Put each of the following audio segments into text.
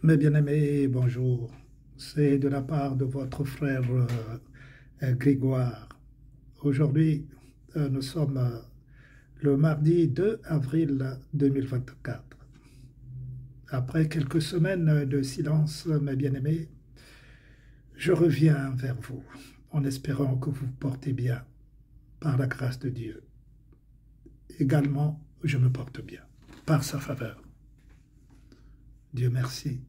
Mes bien-aimés, bonjour. C'est de la part de votre frère Grégoire. Aujourd'hui, nous sommes le mardi 2 avril 2024. Après quelques semaines de silence, mes bien-aimés, je reviens vers vous en espérant que vous vous portez bien par la grâce de Dieu. Également, je me porte bien par sa faveur. Dieu merci.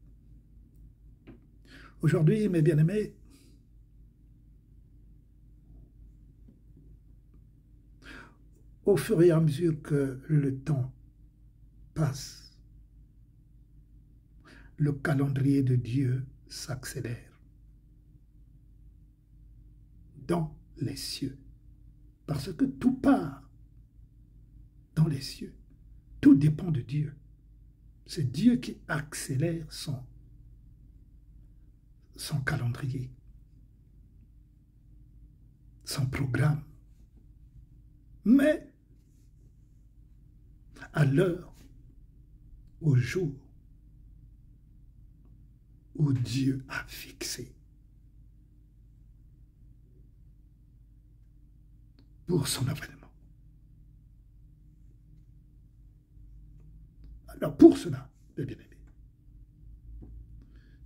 Aujourd'hui, mes bien-aimés, au fur et à mesure que le temps passe, le calendrier de Dieu s'accélère dans les cieux. Parce que tout part dans les cieux. Tout dépend de Dieu. C'est Dieu qui accélère son calendrier, son programme. Mais à l'heure, au jour où Dieu a fixé pour son avènement. Alors pour cela, mes bien-aimés,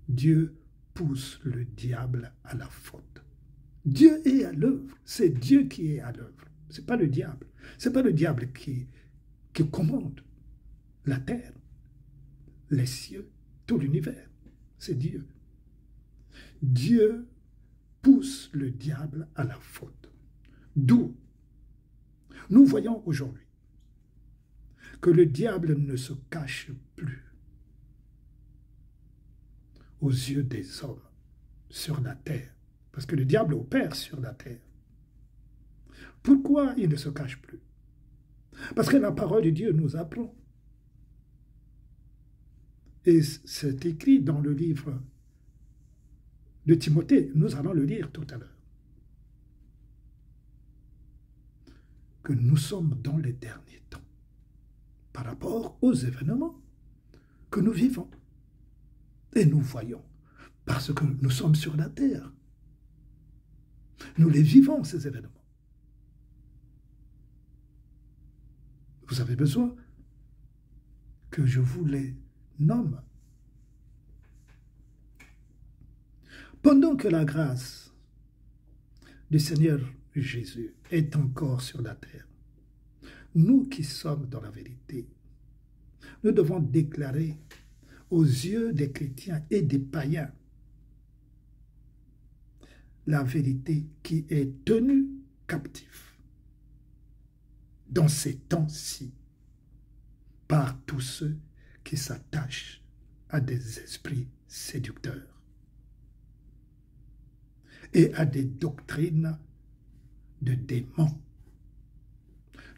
Dieu pousse le diable à la faute. Dieu est à l'œuvre, c'est Dieu qui est à l'œuvre, ce n'est pas le diable. Ce n'est pas le diable qui commande la terre, les cieux, tout l'univers, c'est Dieu. Dieu pousse le diable à la faute. D'où nous voyons aujourd'hui que le diable ne se cache plus aux yeux des hommes sur la terre, parce que le diable opère sur la terre. Pourquoi il ne se cache plus? Parce que la parole de Dieu nous apprend. Et c'est écrit dans le livre de Timothée, nous allons le lire tout à l'heure, que nous sommes dans les derniers temps par rapport aux événements que nous vivons et nous voyons, parce que nous sommes sur la terre. Nous les vivons, ces événements. Vous avez besoin que je vous les nomme. Pendant que la grâce du Seigneur Jésus est encore sur la terre, nous qui sommes dans la vérité, nous devons déclarer aux yeux des chrétiens et des païens la vérité qui est tenue captive dans ces temps-ci par tous ceux qui s'attachent à des esprits séducteurs et à des doctrines de démons.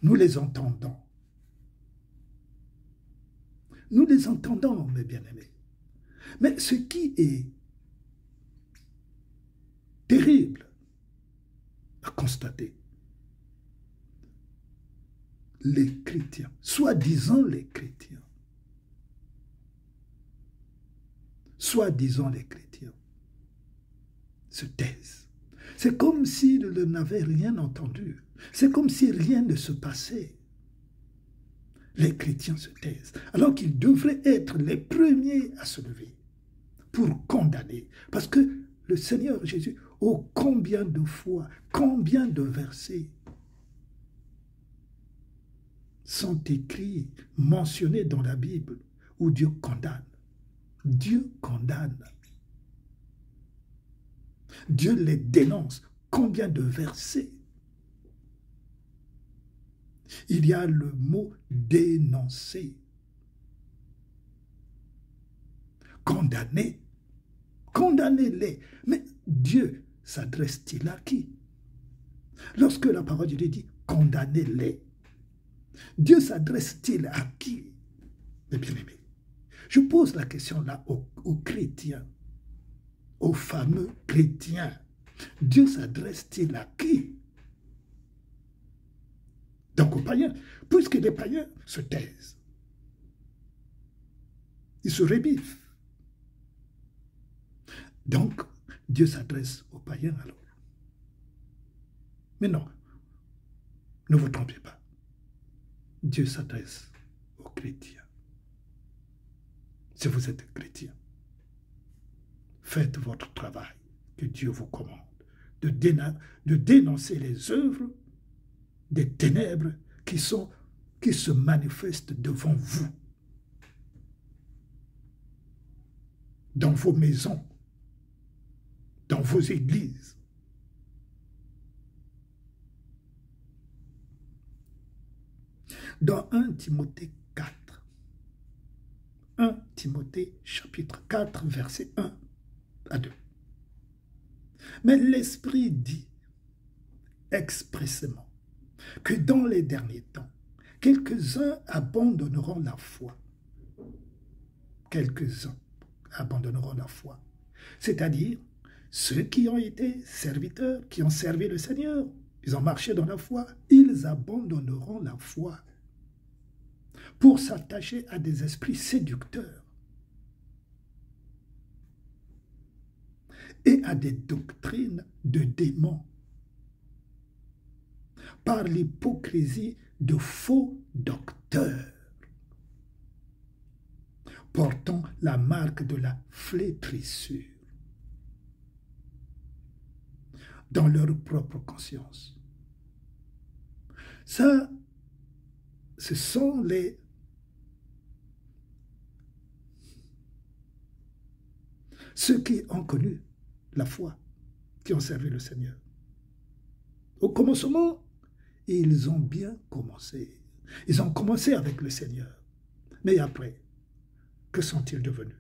Nous les entendons. Nous les entendons, mes bien-aimés. Mais ce qui est terrible à constater, les chrétiens, soi-disant les chrétiens, se taisent. C'est comme s'ils n'avaient rien entendu. C'est comme si rien ne se passait. Les chrétiens se taisent, alors qu'ils devraient être les premiers à se lever pour condamner. Parce que le Seigneur Jésus, oh combien de fois, combien de versets sont écrits, mentionnés dans la Bible, où Dieu condamne. Dieu condamne. Dieu les dénonce. Combien de versets? Il y a le mot dénoncer. Condamner. Condamnez-les. Mais Dieu s'adresse-t-il à qui? Lorsque la parole de Dieu dit condamnez-les, Dieu s'adresse-t-il à qui? Mes bien-aimés, je pose la question là aux chrétiens, aux fameux chrétiens. Dieu s'adresse-t-il à qui? Donc aux païens, puisque les païens se taisent, ils se rébiffent, Donc, Dieu s'adresse aux païens alors. Mais non, ne vous trompez pas. Dieu s'adresse aux chrétiens. Si vous êtes chrétien, faites votre travail que Dieu vous commande, de dénoncer les œuvres des ténèbres qui se manifestent devant vous, dans vos maisons, dans vos églises. Dans 1 Timothée 4, 1 Timothée chapitre 4, verset 1 à 2. Mais l'Esprit dit expressément que dans les derniers temps, quelques-uns abandonneront la foi. Quelques-uns abandonneront la foi. C'est-à-dire ceux qui ont été serviteurs, qui ont servi le Seigneur, ils ont marché dans la foi, ils abandonneront la foi pour s'attacher à des esprits séducteurs et à des doctrines de démons par l'hypocrisie de faux docteurs portant la marque de la flétrissure dans leur propre conscience. Ça, ce sont ceux qui ont connu la foi, qui ont servi le Seigneur. Au commencement, ils ont bien commencé. Ils ont commencé avec le Seigneur. Mais après, que sont-ils devenus?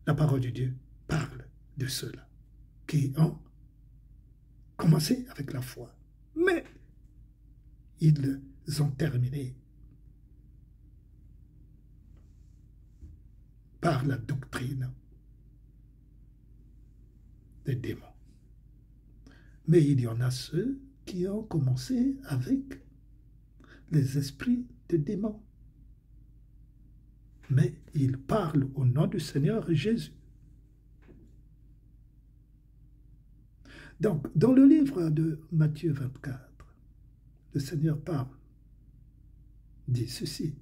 La parole de Dieu parle de ceux-là qui ont commencé avec la foi. Mais ils ont terminé par la doctrine des démons. Mais il y en a ceux qui ont commencé avec les esprits de démons. Mais ils parlent au nom du Seigneur Jésus. Donc, dans le livre de Matthieu 24, le Seigneur parle, dit ceci.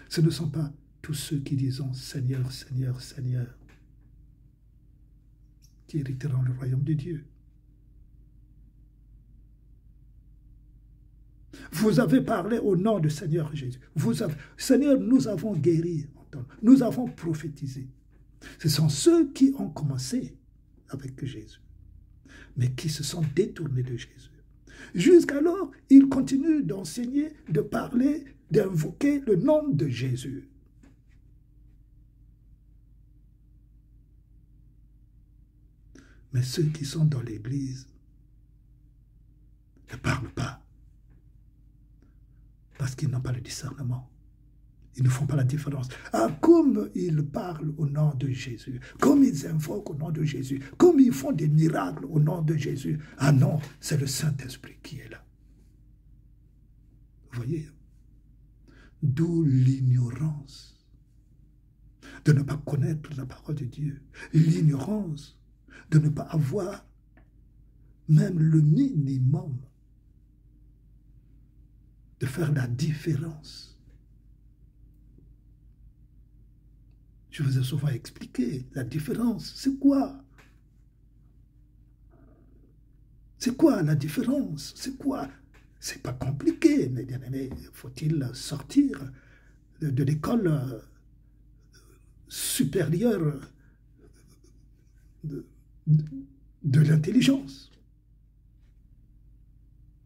Ce ne sont pas tous ceux qui disent « Seigneur, Seigneur, Seigneur » qui hériteront le royaume de Dieu. Vous avez parlé au nom du Seigneur Jésus. Seigneur, nous avons guéri, nous avons prophétisé. Ce sont ceux qui ont commencé avec Jésus, mais qui se sont détournés de Jésus. Jusqu'alors, ils continuent d'enseigner, de parler, d'invoquer le nom de Jésus. Mais ceux qui sont dans l'Église ne parlent pas parce qu'ils n'ont pas le discernement. Ils ne font pas la différence. Ah, comme ils parlent au nom de Jésus, comme ils invoquent au nom de Jésus, comme ils font des miracles au nom de Jésus. Ah non, c'est le Saint-Esprit qui est là. Vous voyez? D'où l'ignorance de ne pas connaître la parole de Dieu. L'ignorance de ne pas avoir même le minimum de faire la différence. Je vous ai souvent expliqué la différence. C'est quoi? C'est quoi la différence? C'est quoi? C'est pas compliqué, mes bien-aimés. Faut-il sortir de l'école supérieure de l'intelligence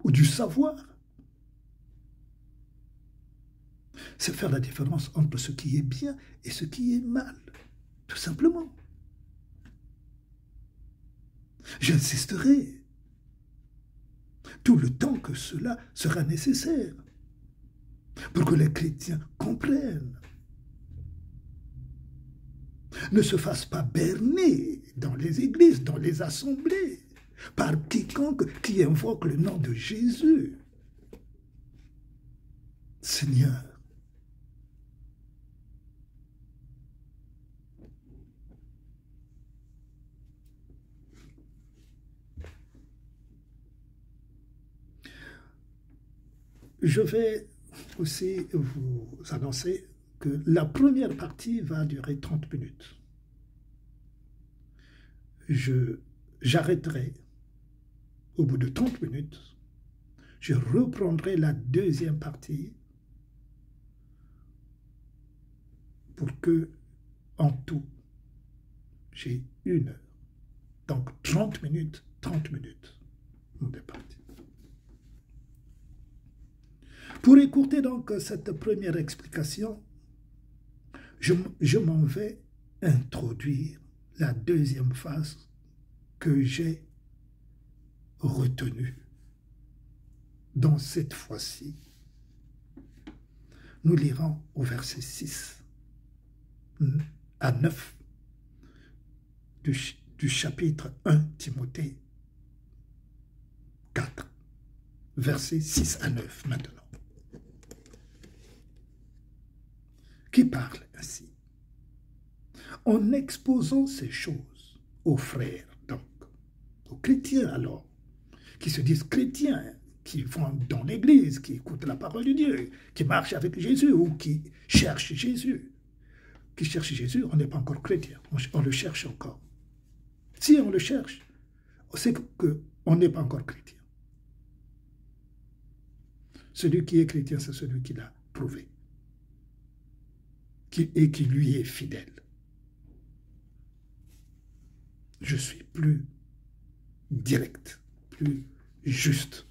ou du savoir? C'est faire la différence entre ce qui est bien et ce qui est mal, tout simplement. J'insisterai tout le temps que cela sera nécessaire pour que les chrétiens comprennent. Ne se fassent pas berner dans les églises, dans les assemblées, par quiconque qui invoque le nom de Jésus. Seigneur, je vais aussi vous annoncer que la première partie va durer 30 minutes. J'arrêterai au bout de 30 minutes. Je reprendrai la deuxième partie pour que, en tout, j'ai 1 heure. Donc 30 minutes, 30 minutes. On est parti. Pour écourter donc cette première explication, je m'en vais introduire la deuxième phase que j'ai retenue. Dans cette fois-ci, nous lirons au verset 6 à 9 du chapitre 1 Timothée 4, versets 6 à 9 maintenant, qui parle ainsi. En exposant ces choses aux frères, donc, aux chrétiens alors, qui se disent chrétiens, qui vont dans l'église, qui écoutent la parole de Dieu, qui marchent avec Jésus ou qui cherchent Jésus. Qui cherche Jésus, on n'est pas encore chrétien, on le cherche encore. Si on le cherche, c'est qu'on n'est pas encore chrétien. Celui qui est chrétien, c'est celui qui l'a prouvé et qui lui est fidèle. Je suis plus direct, plus juste.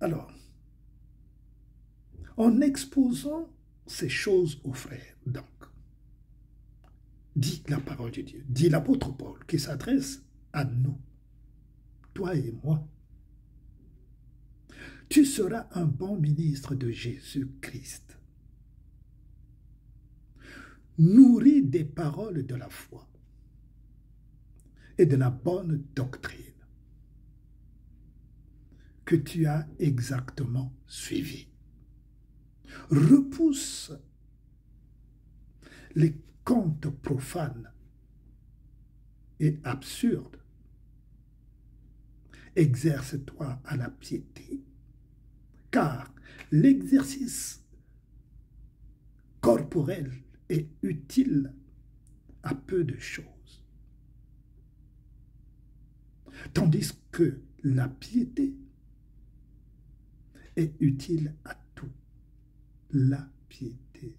Alors, en exposant ces choses aux frères, donc, dit la parole de Dieu, dit l'apôtre Paul, qui s'adresse à nous, toi et moi. Tu seras un bon ministre de Jésus-Christ, nourri des paroles de la foi et de la bonne doctrine que tu as exactement suivi. Repousse les contes profanes et absurdes. Exerce-toi à la piété, car l'exercice corporel est utile à peu de choses, tandis que la piété est utile à tout. La piété.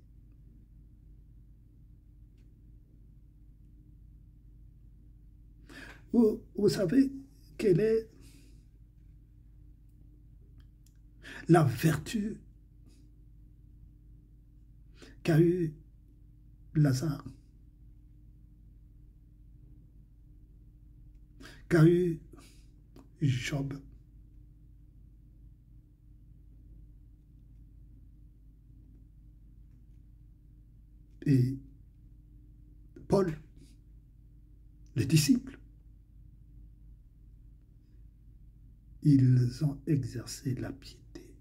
Vous savez quelle est la vertu qu'a eu Lazare, qu'a eu Job, et Paul, les disciples. Ils ont exercé la piété.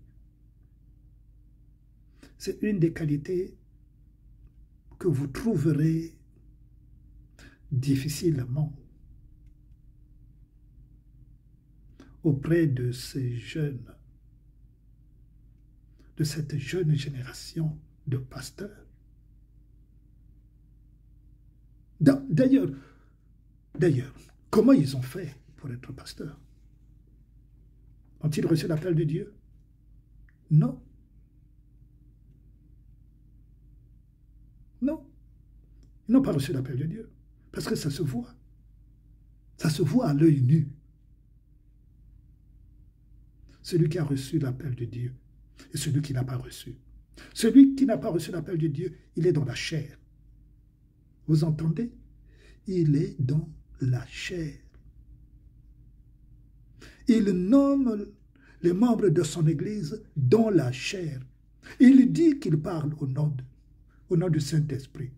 C'est une des qualités que vous trouverez difficilement auprès de ces jeunes, de cette jeune génération de pasteurs. D'ailleurs, comment ils ont fait pour être pasteurs? Ont-ils reçu l'appel de Dieu? Non. Non. Ils n'ont pas reçu l'appel de Dieu. Parce que ça se voit. Ça se voit à l'œil nu. Celui qui a reçu l'appel de Dieu et celui qui n'a pas reçu. Celui qui n'a pas reçu l'appel de Dieu, il est dans la chair. Vous entendez? Il est dans la chair. Il nomme les membres de son Église dans la chair. Il dit qu'il parle au nom du Saint-Esprit.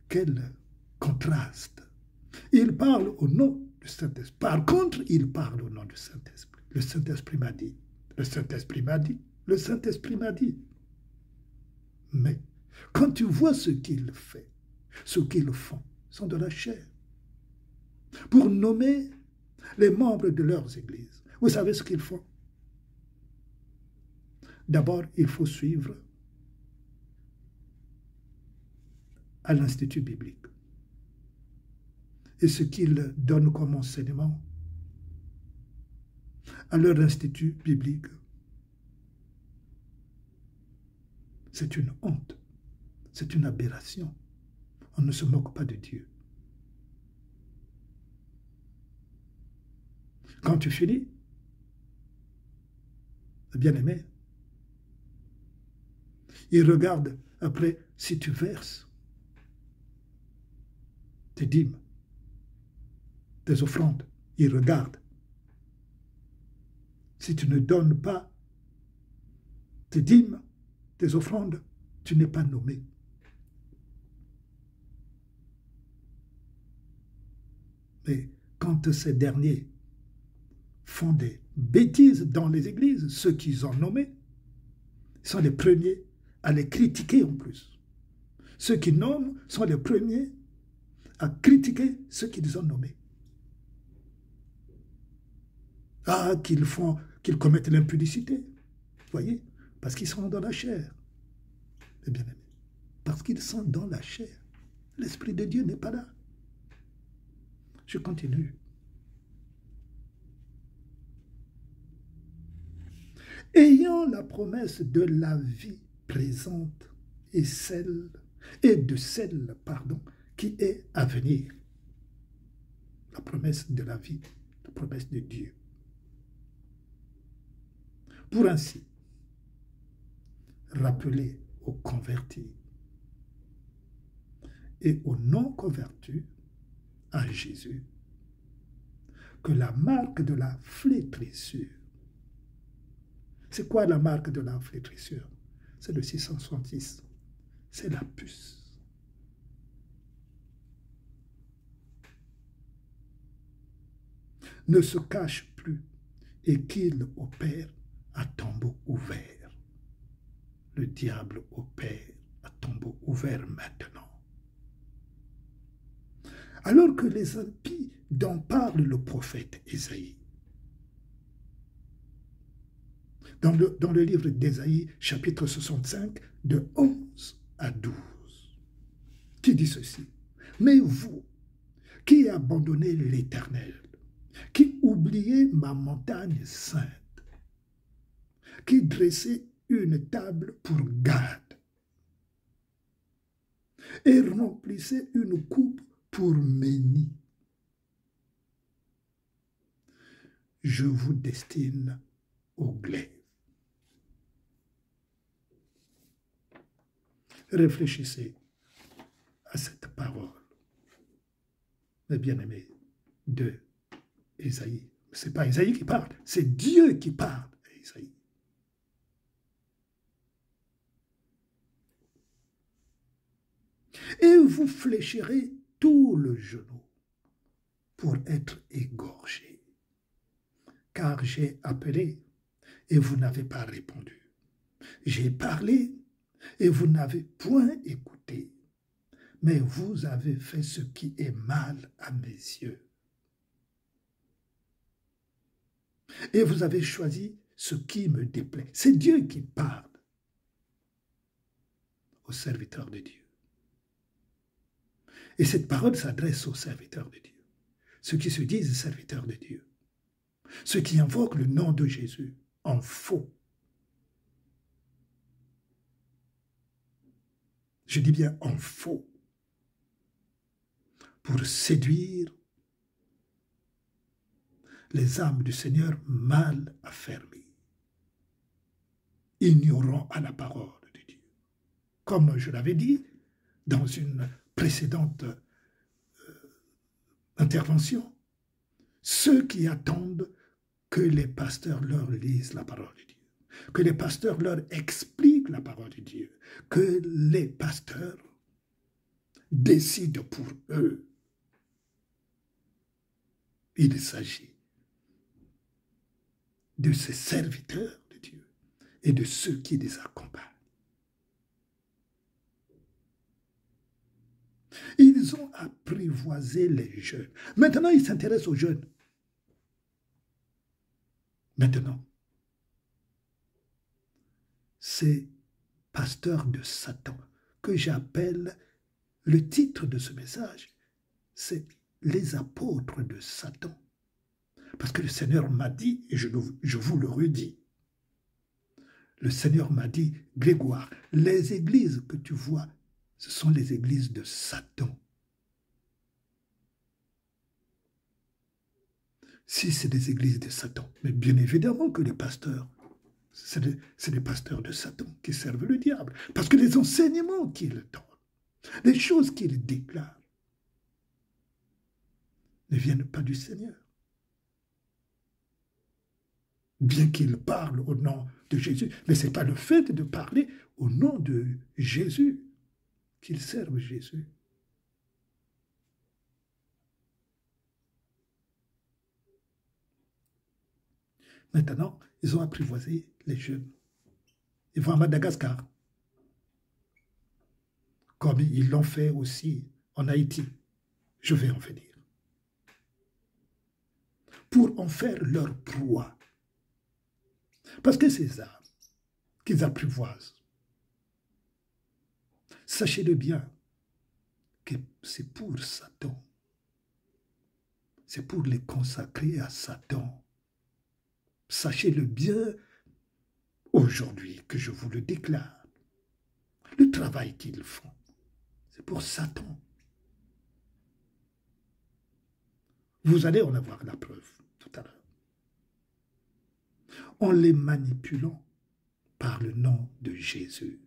Quel contraste! Il parle au nom du Saint-Esprit. Par contre, il parle au nom du Saint-Esprit. Le Saint-Esprit m'a dit. Le Saint-Esprit m'a dit. Le Saint-Esprit m'a dit. Mais quand tu vois ce qu'il fait, ce qu'ils font, ils sont de la chair. pour nommer les membres de leurs églises. Vous savez ce qu'ils font? D'abord, il faut suivre à l'Institut biblique. Et ce qu'ils donnent comme enseignement à leur institut biblique, c'est une honte, c'est une aberration. On ne se moque pas de Dieu. Quand tu finis, bien-aimé, il regarde après si tu verses tes dîmes, tes offrandes. Il regarde. Si tu ne donnes pas tes dîmes, tes offrandes, tu n'es pas nommé. Mais quand ces derniers font des bêtises dans les églises, ceux qu'ils ont nommés sont les premiers à les critiquer en plus. Ceux qui nomment sont les premiers à critiquer ceux qu'ils ont nommés. Ah, qu'ils commettent l'impudicité. Vous voyez? Parce qu'ils sont dans la chair. Eh bien aimé, parce qu'ils sont dans la chair. L'Esprit de Dieu n'est pas là. Je continue. Ayant la promesse de la vie présente et de celle qui est à venir. La promesse de la vie, la promesse de Dieu. Pour ainsi rappeler aux convertis et aux non-convertis à Jésus que la marque de la flétrissure, c'est quoi la marque de la flétrissure? C'est le 666, c'est la puce. Ne se cache plus et qu'il opère à tombeau ouvert. Le diable opère à tombeau ouvert maintenant. Alors que les impies dont parle le prophète Ésaïe, dans le livre d'Ésaïe, chapitre 65, de 11 à 12, qui dit ceci: mais vous, qui abandonnez l'Éternel, qui oubliez ma montagne sainte, qui dressez une table pour Gad, et remplissez une coupe pour Méni, je vous destine au glaive. Réfléchissez à cette parole, mes bien-aimés, de Ésaïe. Ce n'est pas Ésaïe qui parle, c'est Dieu qui parle à Ésaïe. Et vous fléchirez tout le genou pour être égorgé. Car j'ai appelé et vous n'avez pas répondu. J'ai parlé et vous n'avez point écouté. Mais vous avez fait ce qui est mal à mes yeux. Et vous avez choisi ce qui me déplaît. C'est Dieu qui parle aux serviteurs de Dieu. Et cette parole s'adresse aux serviteurs de Dieu. Ceux qui se disent serviteurs de Dieu. Ceux qui invoquent le nom de Jésus en faux. Je dis bien en faux. Pour séduire les âmes du Seigneur mal affermies, ignorant à la parole de Dieu. Comme je l'avais dit dans une précédente intervention, ceux qui attendent que les pasteurs leur lisent la parole de Dieu, que les pasteurs leur expliquent la parole de Dieu, que les pasteurs décident pour eux. Il s'agit de ces serviteurs de Dieu et de ceux qui les accompagnent. Ils ont apprivoisé les jeunes. Maintenant, il s'intéresse aux jeunes. Maintenant, c'est pasteur de Satan que j'appelle, le titre de ce message, c'est les apôtres de Satan. Parce que le Seigneur m'a dit, et je vous le redis, le Seigneur m'a dit, Grégoire, les églises que tu vois, ce sont les églises de Satan. Si c'est des églises de Satan, mais bien évidemment que les pasteurs, c'est des pasteurs de Satan qui servent le diable. Parce que les enseignements qu'ils donnent, les choses qu'ils déclarent, ne viennent pas du Seigneur. Bien qu'ils parlent au nom de Jésus, mais ce n'est pas le fait de parler au nom de Jésus qu'ils servent Jésus. Maintenant, ils ont apprivoisé les jeunes. Ils vont à Madagascar, comme ils l'ont fait aussi en Haïti. Je vais en venir. Pour en faire leur proie. Parce que ces âmes qu'ils apprivoisent, sachez-le bien, que c'est pour Satan. C'est pour les consacrer à Satan. Sachez-le bien aujourd'hui que je vous le déclare. Le travail qu'ils font, c'est pour Satan. Vous allez en avoir la preuve tout à l'heure. En les manipulant par le nom de Jésus.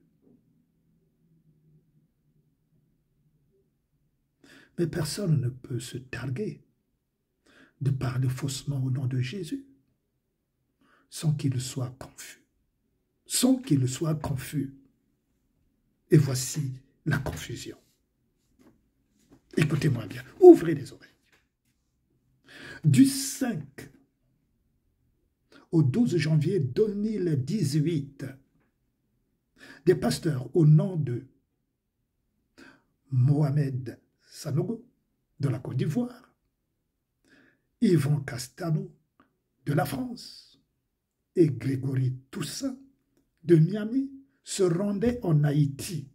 Mais personne ne peut se targuer de parler faussement au nom de Jésus sans qu'il soit confus. Sans qu'il soit confus. Et voici la confusion. Écoutez-moi bien, ouvrez les oreilles. Du 5 au 12 janvier 2018, des pasteurs au nom de Mohamed Sanogo de la Côte d'Ivoire, Yvan Castano de la France et Grégory Toussaint de Miami se rendaient en Haïti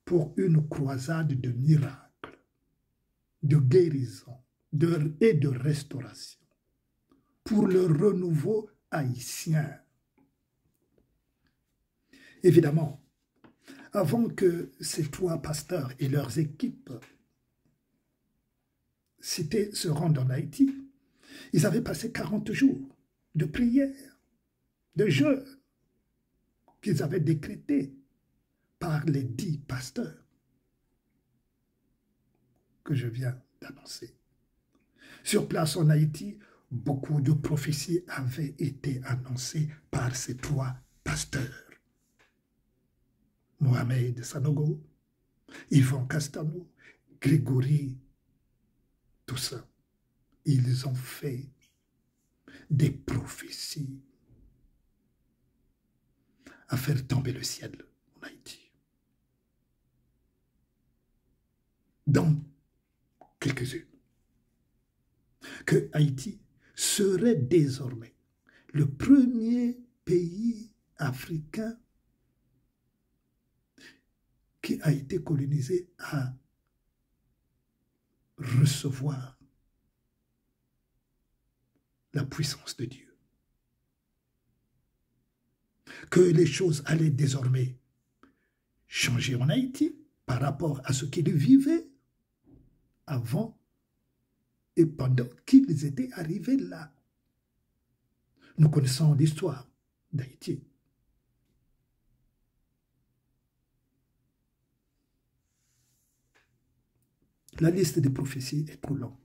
pour une croisade de miracles, de guérison et de restauration, pour le renouveau haïtien. Évidemment, avant que ces trois pasteurs et leurs équipes se rendent en Haïti, ils avaient passé 40 jours de prière, de jeûne, qu'ils avaient décrété par les 10 pasteurs que je viens d'annoncer. Sur place en Haïti, beaucoup de prophéties avaient été annoncées par ces trois pasteurs. Mohamed Sanogo, Yvan Castano, Grégory Toussaint. Ils ont fait des prophéties à faire tomber le ciel en Haïti. Dans quelques-unes, que Haïti serait désormais le premier pays africain qui a été colonisé à recevoir la puissance de Dieu. Que les choses allaient désormais changer en Haïti par rapport à ce qu'ils vivaient avant et pendant qu'ils étaient arrivés là. Nous connaissons l'histoire d'Haïti. La liste des prophéties est trop longue.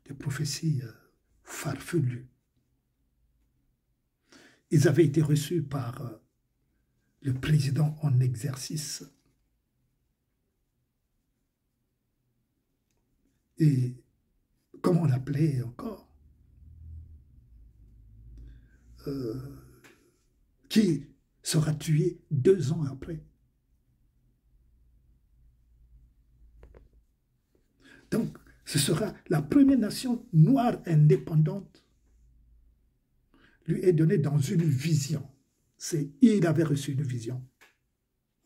Des prophéties farfelues. Ils avaient été reçus par le président en exercice. Et comment on l'appelait encore qui sera tué 2 ans après. Donc, ce sera la première nation noire indépendante lui est donnée dans une vision. Il avait reçu une vision,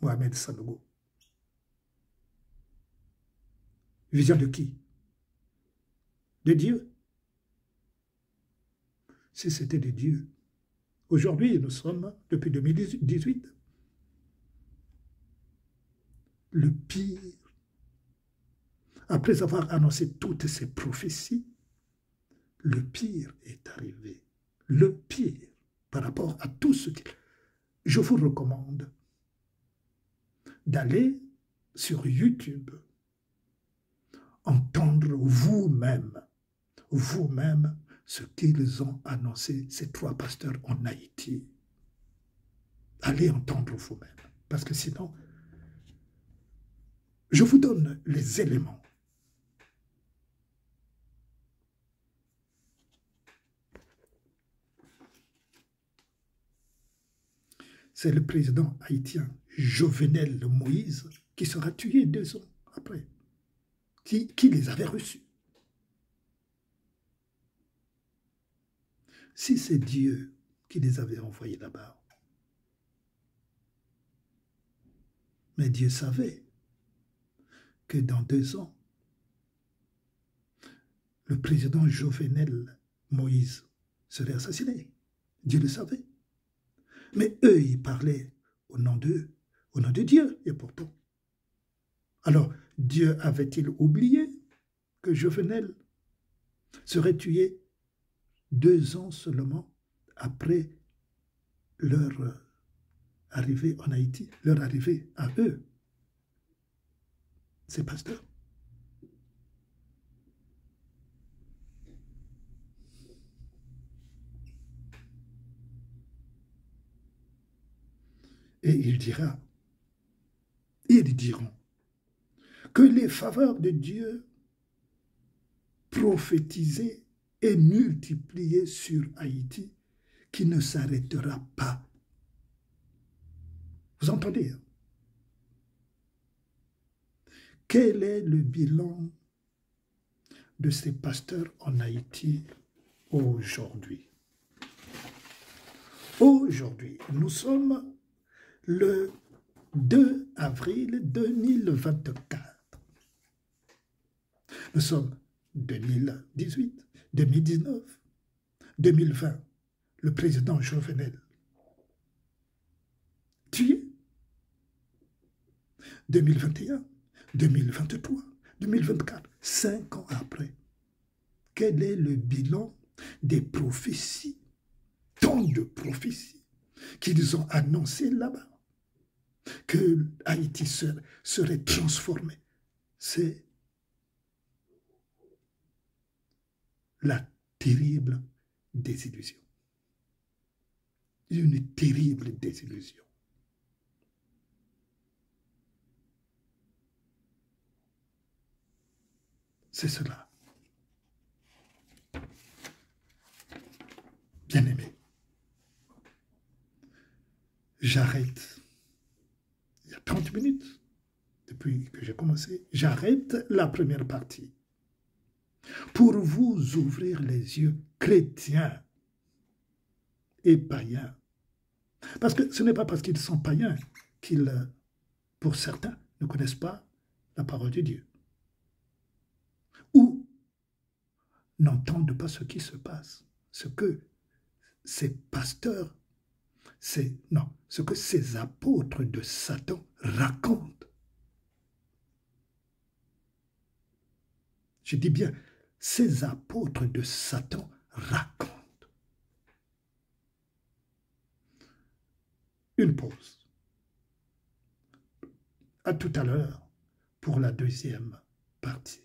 Mohamed Sanogo. Vision de qui? De Dieu. Si c'était de Dieu. Aujourd'hui, nous sommes, depuis 2018, le pire. Après avoir annoncé toutes ces prophéties, le pire est arrivé. Le pire par rapport à tout ce qu'il... Je vous recommande d'aller sur YouTube, entendre vous-même ce qu'ils ont annoncé, ces 3 pasteurs en Haïti. Allez entendre vous-même, parce que sinon, je vous donne les éléments. C'est le président haïtien Jovenel Moïse qui sera tué 2 ans après, qui les avait reçus. Si c'est Dieu qui les avait envoyés là-bas, mais Dieu savait que dans 2 ans, le président Jovenel Moïse serait assassiné. Dieu le savait. Mais eux, ils parlaient au nom de Dieu, et pourtant. Alors, Dieu avait-il oublié que Jovenel serait tué 2 ans seulement après leur arrivée en Haïti, leur arrivée à eux, ces pasteurs? Et ils diront que les faveurs de Dieu prophétisées et multipliées sur Haïti, qui ne s'arrêtera pas. Vous entendez? Quel est le bilan de ces pasteurs en Haïti aujourd'hui? Aujourd'hui, nous sommes le 2 avril 2024. Nous sommes 2018, 2019, 2020. Le président Jovenel tué. 2021, 2023, 2024, 5 ans après. Quel est le bilan des prophéties, tant de prophéties qu'ils ont annoncées là-bas, que Haïti serait transformé? C'est la terrible désillusion. Une terrible désillusion. C'est cela. Bien-aimé, j'arrête. Il y a 30 minutes, depuis que j'ai commencé, j'arrête la première partie pour vous ouvrir les yeux, chrétiens et païens. Parce que ce n'est pas parce qu'ils sont païens qu'ils, pour certains, ne connaissent pas la parole de Dieu. Ou n'entendent pas ce qui se passe, ce que ces pasteurs, ce que ces apôtres de Satan racontent. Je dis bien, ces apôtres de Satan racontent. Une pause. À tout à l'heure pour la deuxième partie.